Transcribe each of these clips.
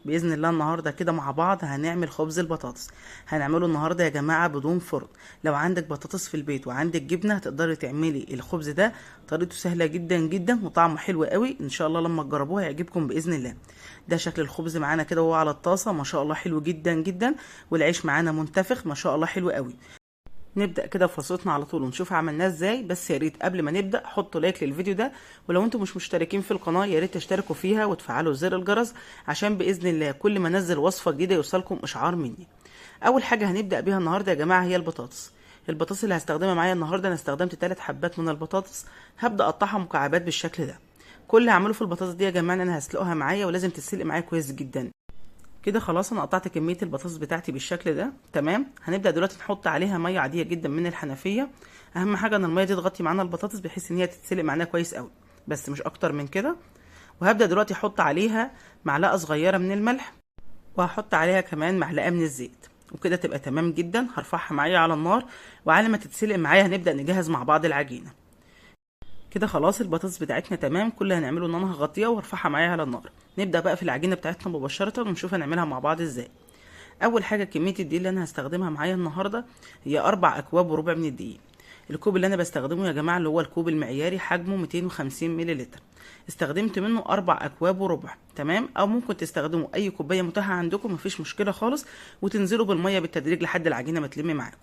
باذن الله النهارده كده مع بعض هنعمل خبز البطاطس. هنعمله النهارده يا جماعه بدون فرن. لو عندك بطاطس في البيت وعندك جبنه تقدري تعملي الخبز ده. طريقته سهله جدا جدا وطعمه حلو قوي، ان شاء الله لما تجربوه هيعجبكم باذن الله. ده شكل الخبز معانا كده وهو على الطاسه، ما شاء الله حلو جدا جدا. والعيش معانا منتفخ ما شاء الله حلو قوي. نبدأ كده في وصفتنا على طول ونشوف عملناه ازاي. بس يا ريت قبل ما نبدأ حطوا لايك للفيديو ده، ولو انتم مش مشتركين في القناة يا ريت تشتركوا فيها وتفعلوا زر الجرس عشان بإذن الله كل ما انزل وصفة جديدة يوصلكم إشعار مني. أول حاجة هنبدأ بيها النهاردة يا جماعة هي البطاطس. البطاطس اللي هستخدمها معايا النهاردة أنا استخدمت 3 حبات من البطاطس. هبدأ أقطعها مكعبات بالشكل ده. كل اللي هعمله في البطاطس دي يا جماعة إن أنا هسلقها معايا، ولازم تتسلق معايا كويس جدا. كده خلاص انا قطعت كميه البطاطس بتاعتي بالشكل ده تمام. هنبدا دلوقتي نحط عليها ميه عاديه جدا من الحنفيه. اهم حاجه ان الميه دي تغطي معانا البطاطس بحيث ان هي تتسلق معانا كويس قوي، بس مش اكتر من كده. وهبدا دلوقتي احط عليها معلقه صغيره من الملح، وهحط عليها كمان معلقه من الزيت، وكده تبقى تمام جدا. هرفعها معايا على النار، وعلى ما تتسلق معايا هنبدا نجهز مع بعض العجينه. كده خلاص البطاطس بتاعتنا تمام. كل اللي هنعمله ان انا هغطيها وارفعها معايا على النار. نبدا بقى في العجينه بتاعتنا مباشره ونشوف هنعملها مع بعض ازاي. اول حاجه كميه الدقيق اللي انا هستخدمها معايا النهارده هي 4 اكواب وربع من الدقيق. الكوب اللي انا بستخدمه يا جماعه اللي هو الكوب المعياري حجمه 250 مللتر. استخدمت منه 4 اكواب وربع تمام، او ممكن تستخدموا اي كوبايه متاحه عندكم مفيش مشكله خالص، وتنزلوا بالميه بالتدريج لحد العجينه ما تلم معاكم.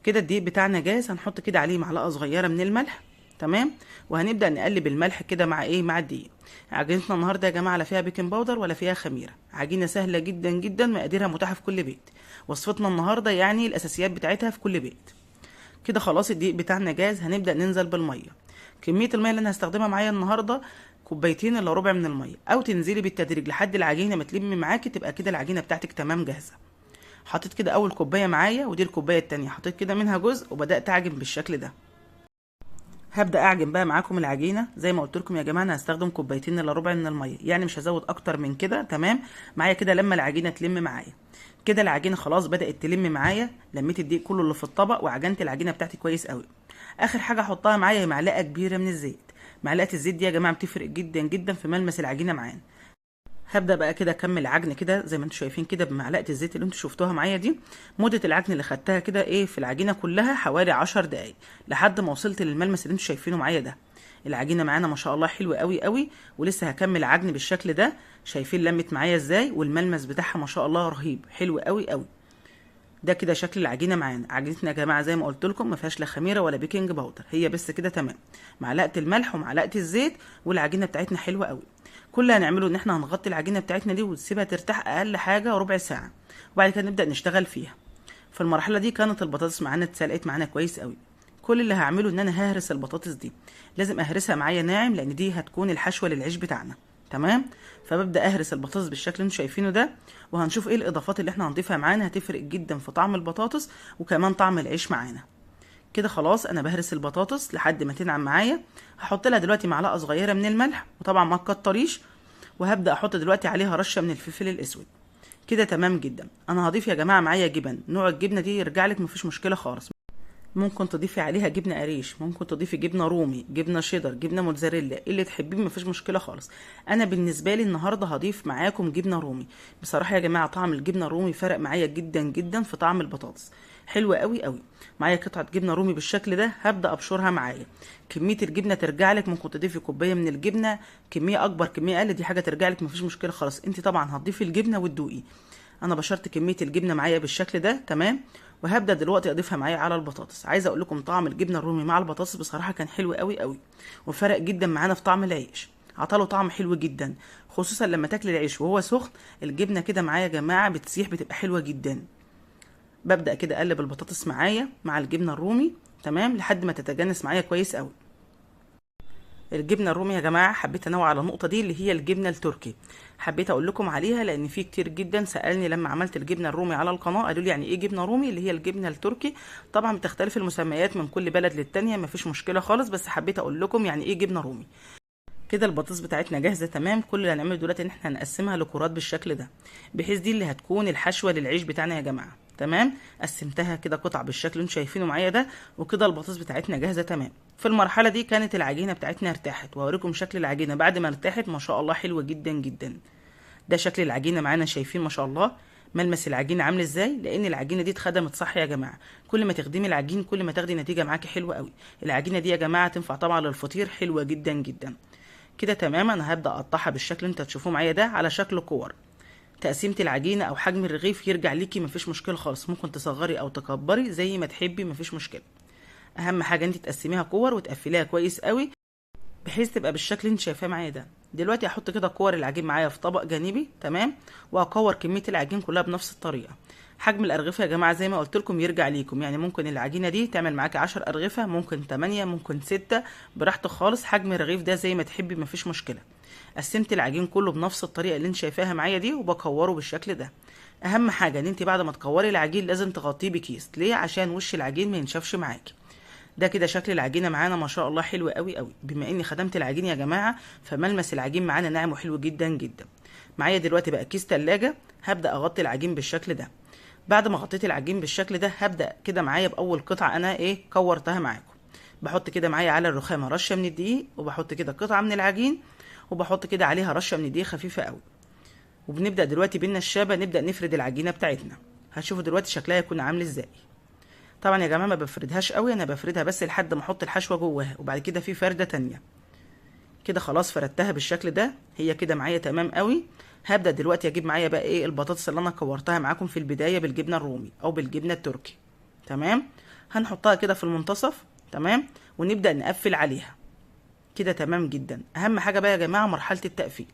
كده الدقيق بتاعنا جاهز. هنحط كده عليه معلقه صغيره من الملح تمام، وهنبدا نقلب الملح كده مع مع الدقيق. عجينتنا النهارده يا جماعه لا فيها بيكنج باودر ولا فيها خميره، عجينه سهله جدا جدا مقاديرها متاحه في كل بيت. وصفتنا النهارده يعني الاساسيات بتاعتها في كل بيت. كده خلاص الدقيق بتاعنا جاهز. هنبدا ننزل بالميه. كميه الميه اللي انا هستخدمها معايا النهارده كوبايتين الا ربع من الميه، او تنزلي بالتدريج لحد العجينه ما تلم معاكي، تبقى كده العجينه بتاعتك تمام جاهزه. حطيت كده اول كوبايه معايا، ودي الكوبايه التانية حطيت كده منها جزء، وبدات اعجن بالشكل ده. هبدا اعجن بقى معاكم العجينه زي ما قلت لكم يا جماعه. انا هستخدم كوبايتين الا ربع من الميه، يعني مش هزود اكتر من كده تمام. معايا كده لما العجينه تلم معايا. كده العجينه خلاص بدات تلم معايا. لميت الدقيق كله اللي في الطبق وعجنت العجينه بتاعتي كويس قوي. اخر حاجه احطها معايا هي معلقه كبيره من الزيت. معلقه الزيت دي يا جماعه بتفرق جدا جدا في ملمس العجينه معانا. هبدا بقى كده اكمل عجن كده زي ما انتم شايفين كده بمعلقه الزيت اللي انتم شفتوها معايا دي. مده العجن اللي خدتها كده في العجينه كلها حوالي 10 دقايق، لحد ما وصلت للملمس اللي انتم شايفينه معايا ده. العجينه معانا ما شاء الله حلوه قوي قوي، ولسه هكمل عجن بالشكل ده. شايفين لمت معايا ازاي، والملمس بتاعها ما شاء الله رهيب حلو قوي قوي. ده كده شكل العجينه معانا. عجينتنا يا جماعه زي ما قلت لكم ما فيهاش لا خميره ولا بيكنج باودر، هي بس كده تمام. معلقه الملح ومعلقه الزيت، والعجينه بتاعتنا حلوه قوي. كل اللي هنعمله ان احنا هنغطي العجينه بتاعتنا دي ونسيبها ترتاح اقل حاجه ربع ساعه، وبعد كده نبدا نشتغل فيها. في المرحله دي كانت البطاطس معانا اتسلقت معانا كويس قوي. كل اللي هعمله ان انا ههرس البطاطس دي. لازم اهرسها معايا ناعم لان دي هتكون الحشوه للعيش بتاعنا تمام. فببدا اهرس البطاطس بالشكل اللي انتم شايفينه ده. وهنشوف ايه الاضافات اللي احنا هنضيفها معانا، هتفرق جدا في طعم البطاطس وكمان طعم العيش معانا. كده خلاص انا بهرس البطاطس لحد ما تنعم معايا. هحط لها دلوقتي معلقه صغيره من الملح، وطبعا ما تكتريش. وهبدا احط دلوقتي عليها رشه من الفلفل الاسود. كده تمام جدا. انا هضيف يا جماعه معايا جبن. نوع الجبنه دي يرجع لك مفيش مشكله خالص. ممكن تضيفي عليها جبنه قريش، ممكن تضيفي جبنه رومي، جبنه شيدر، جبنه موتزاريلا، اللي تحبيه مفيش مشكله خالص. انا بالنسبه لي النهارده هضيف معاكم جبنه رومي. بصراحه يا جماعه طعم الجبنه الرومي فرق معايا جدا جدا في طعم البطاطس. حلوه قوي قوي. معايا قطعه جبنه رومي بالشكل ده، هبدا ابشرها معايا. كميه الجبنه ترجع لك، ممكن تضيفي كوبايه من الجبنه، كميه اكبر كميه اقل دي حاجه ترجع لك مفيش مشكله خالص. انت طبعا هتضيفي الجبنه وتدوقي. انا بشرت كميه الجبنه معايا بالشكل ده تمام. وهبدا دلوقتي اضيفها معايا على البطاطس. عايزه اقول لكم طعم الجبنه الرومي مع البطاطس بصراحه كان حلو قوي قوي، وفرق جدا معانا في طعم العيش. عطاله طعم حلو جدا، خصوصا لما تاكل العيش وهو سخن. الجبنه كده معايا يا جماعه بتسيح، بتبقى حلوه جدا. ببدا كده اقلب البطاطس معايا مع الجبنه الرومي تمام لحد ما تتجانس معايا كويس قوي. الجبنه الرومي يا جماعه حبيت انوع على النقطه دي اللي هي الجبنه التركي. حبيت اقول لكم عليها لان في كتير جدا سالني لما عملت الجبنه الرومي على القناه، قالوا لي يعني ايه جبنه رومي اللي هي الجبنه التركي. طبعا بتختلف المسميات من كل بلد للتانيه مفيش مشكله خالص، بس حبيت اقول لكم يعني ايه جبنه رومي. كده البطاطس بتاعتنا جاهزه تمام. كل اللي هنعمله دلوقتي ان احنا هنقسمها لكرات بالشكل ده، بحيث دي اللي هتكون الحشوه للعيش بتاعنا يا جماعه تمام. قسمتها كده قطع بالشكل اللي انتم شايفينه معايا ده. وكده البطاطس بتاعتنا جاهزه تمام. في المرحله دي كانت العجينه بتاعتنا ارتاحت، وهوريكم شكل العجينه بعد ما ارتاحت ما شاء الله حلوه جدا جدا. ده شكل العجينه معانا، شايفين ما شاء الله ملمس العجينه عامل ازاي، لان العجينه دي اتخدمت صح يا جماعه. كل ما تخدمي العجين كل ما تاخدي نتيجه معاكي حلوه قوي. العجينه دي يا جماعه تنفع طبعا للفطير، حلوه جدا جدا. كده تمام. انا هبدا اقطعها بالشكل اللي انت هتشوفوه معايا ده على شكل كور. تقسيمه العجينه او حجم الرغيف يرجع ليكي، مفيش مشكله خالص، ممكن تصغري او تكبري زي ما تحبي، مفيش مشكله. اهم حاجه انت تقسميها كور وتقفليها كويس قوي بحيث تبقى بالشكل اللي انت شايفاه معايا ده. دلوقتي هحط كده كور العجين معايا في طبق جانبي، تمام، واكور كميه العجين كلها بنفس الطريقه. حجم الارغفه يا جماعه زي ما قلت لكم يرجع ليكم، يعني ممكن العجينه دي تعمل معاكي 10 ارغفه، ممكن 8، ممكن 6، براحتك خالص. حجم الرغيف ده زي ما تحبي، مفيش مشكله. قسمت العجين كله بنفس الطريقه اللي انت شايفاها معايا دي وبكوره بالشكل ده. اهم حاجه ان انت بعد ما تكوري العجين لازم تغطيه بكيس، ليه؟ عشان وش العجين ما ينشفش معاكي. ده كده شكل العجينه معانا ما شاء الله حلو قوي قوي. بما اني خدمت العجين يا جماعه فملمس العجين معانا ناعم وحلو جدا جدا. معايا دلوقتي بقى كيس تلاجة، هبدا اغطي العجين بالشكل ده. بعد ما غطيت العجين بالشكل ده هبدا كده معايا باول قطعه انا كورتها معاكم. بحط كده معايا على الرخامه رشه من الدقيق، وبحط كده قطعه من العجين، وبحط كده عليها رشه من الدقيق خفيفه قوي. وبنبدا دلوقتي بالنشابه نبدا نفرد العجينه بتاعتنا. هتشوفوا دلوقتي شكلها يكون عامل ازاي. طبعا يا جماعه ما بفردهاش قوي، انا بفردها بس لحد ما احط الحشوه جواها، وبعد كده في فرده تانية. كده خلاص فردتها بالشكل ده، هي كده معايا تمام قوي. هبدا دلوقتي اجيب معايا بقى البطاطس اللي انا كورتها معاكم في البدايه بالجبنه الرومي او بالجبنه التركي، تمام. هنحطها كده في المنتصف، تمام، ونبدا نقفل عليها كده تمام جدا. اهم حاجه بقى يا جماعه مرحله التقفيل،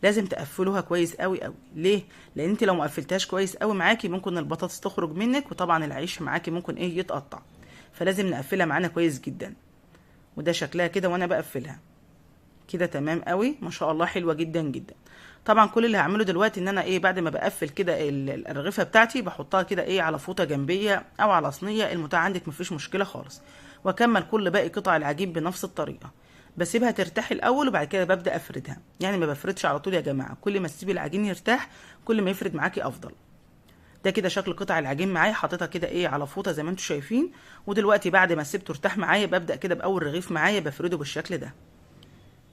لازم تقفلوها كويس قوي قوي. ليه؟ لان انت لو ما قفلتهاش كويس قوي معاكي ممكن البطاطس تخرج منك، وطبعا العيش معاكي ممكن يتقطع. فلازم نقفلها معانا كويس جدا. وده شكلها كده وانا بقفلها كده تمام قوي ما شاء الله، حلوه جدا جدا. طبعا كل اللي هعمله دلوقتي ان انا بعد ما بقفل كده الارغفه بتاعتي بحطها كده على فوطه جنبيه او على صينيه، المتاح عندك مفيش مشكله خالص. واكمل كل باقي قطع العجين بنفس الطريقه، بسيبها ترتاح الاول وبعد كده ببدا افردها. يعني ما بفردش على طول يا جماعه، كل ما تسيبي العجين يرتاح كل ما يفرد معاكي افضل. ده كده شكل قطع العجين معايا، حاططها كده على فوطه زي ما انتم شايفين. ودلوقتي بعد ما سيبته ارتاح معايا ببدا كده باول رغيف معايا بفرده بالشكل ده.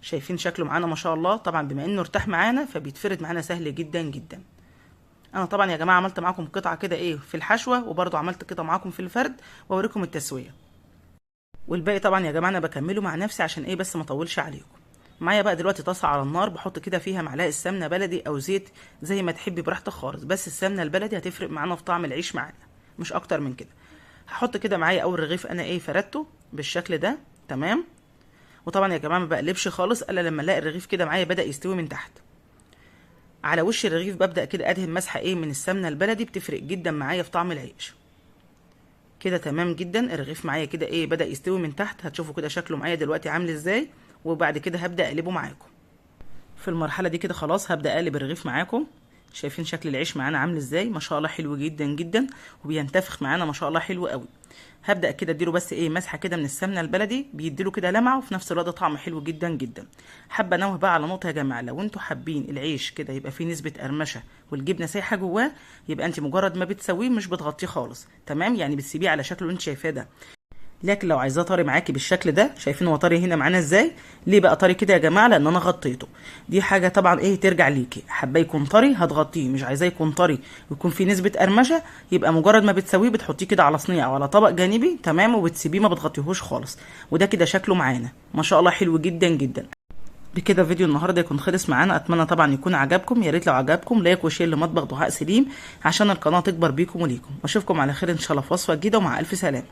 شايفين شكله معانا ما شاء الله. طبعا بما انه ارتاح معانا فبيتفرد معانا سهل جدا جدا. انا طبعا يا جماعه عملت معاكم قطعه كده في الحشوه، وبرده عملت قطعه معاكم في الفرد واوريكم التسويه. والباقي طبعا يا جماعه انا بكمله مع نفسي عشان بس ما اطولش عليكم. معايا بقى دلوقتي طاسه على النار، بحط كده فيها معلقه سمنه بلدي او زيت زي ما تحبي براحتك خالص، بس السمنه البلدي هتفرق معانا في طعم العيش معانا، مش اكتر من كده. هحط كده معايا اول رغيف انا فردته بالشكل ده، تمام. وطبعا يا جماعه ما بقلبش خالص الا لما الاقي الرغيف كده معايا بدا يستوي من تحت. على وش الرغيف ببدا كده ادهن مسحه من السمنه البلدي، بتفرق جدا معايا في طعم العيش. كده تمام جدا. الرغيف معايا كده بدا يستوي من تحت، هتشوفوا كده شكله معايا دلوقتي عامل ازاي. وبعد كده هبدا اقلبه معاكم. في المرحله دي كده خلاص هبدا اقلب الرغيف معاكم. شايفين شكل العيش معانا عامل ازاي ما شاء الله، حلو جدا جدا وبينتفخ معانا ما شاء الله، حلو قوي. هبدا كده اديله بس مسحه كده من السمنه البلدي، بيديله كده لمعه وفي نفس الوقت طعم حلو جدا جدا. حابه انوه بقى على نقطه يا جماعه، لو انتوا حابين العيش كده يبقى فيه نسبه قرمشه والجبنه سايحه جواه، يبقى انت مجرد ما بتسويه مش بتغطيه خالص، تمام، يعني بتسيبيه على شكله اللي انت شايفاه ده. لكن لو عايزاه طري معاكي بالشكل ده، شايفين هو طري هنا معانا ازاي؟ ليه بقى طري كده يا جماعه؟ لان انا غطيته. دي حاجه طبعا ترجع ليكي، حابه يكون طري هتغطيه، مش عايزاه يكون طري ويكون فيه نسبه قرمشه، يبقى مجرد ما بتسويه بتحطيه كده على صينيه او على طبق جانبي، تمام، وبتسيبيه ما بتغطيهوش خالص. وده كده شكله معانا ما شاء الله حلو جدا جدا. بكده فيديو النهارده يكون خلص معانا. اتمنى طبعا يكون عجبكم، يا ريت لو عجبكم لايك وشير لمطبخ ضحاء سليم عشان القناه تكبر بيكم وليكم. واشوفكم على خير ان شاء الله في وصفه جديده ومع الف سلامه.